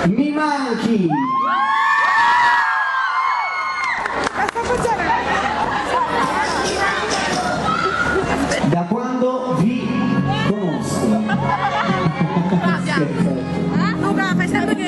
Mi manchi! Da quando vi conosco. Luca, fai sempre che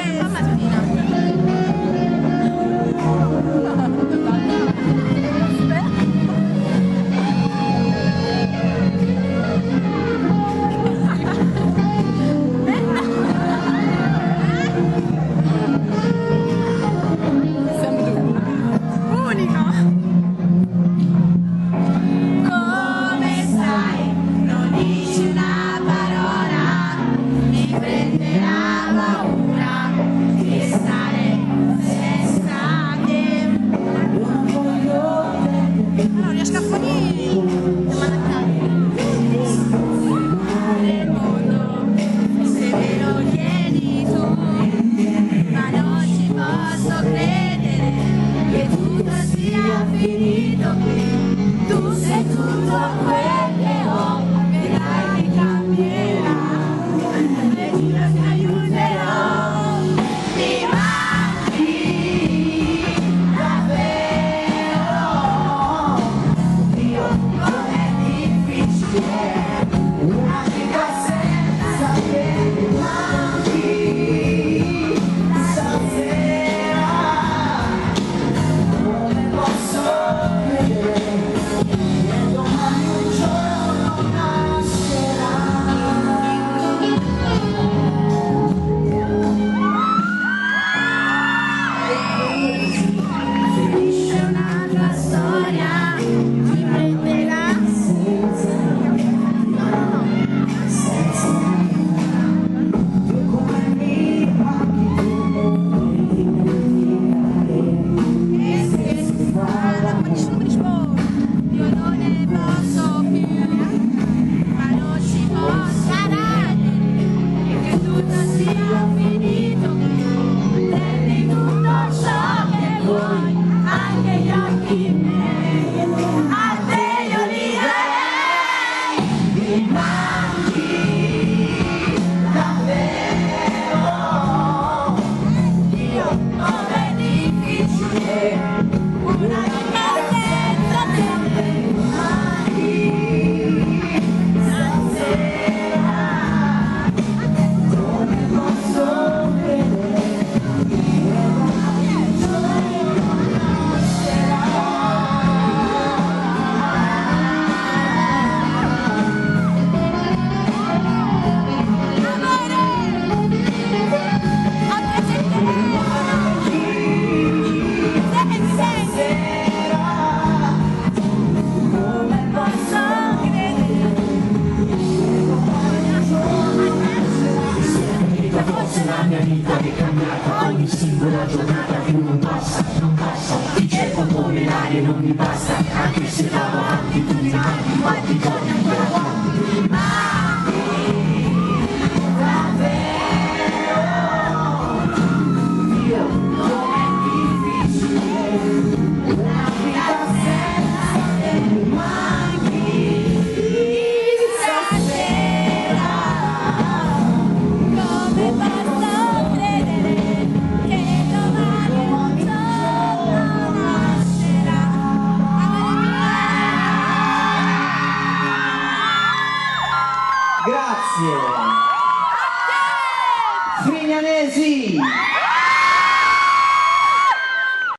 finito qui, tu sei tutto quel che ho, vedrai che cambierà, e ti aiuterò, mi manchi davvero, Dio com'è difficile, una vita senza te, mi manchi stasera, come posso la mia vita che è cambiata, ogni singola giornata che non passa, ti cerco come l'aria e non mi basta, anche se vado avanti, tu mi manchi, quanti giorni ancora quanti, mi manchi davvero, Dio com'è difficile, una vita senza te, mi manchi stasera, come posso credere che domani un giorno nascerà. Grazie! Frignanesi!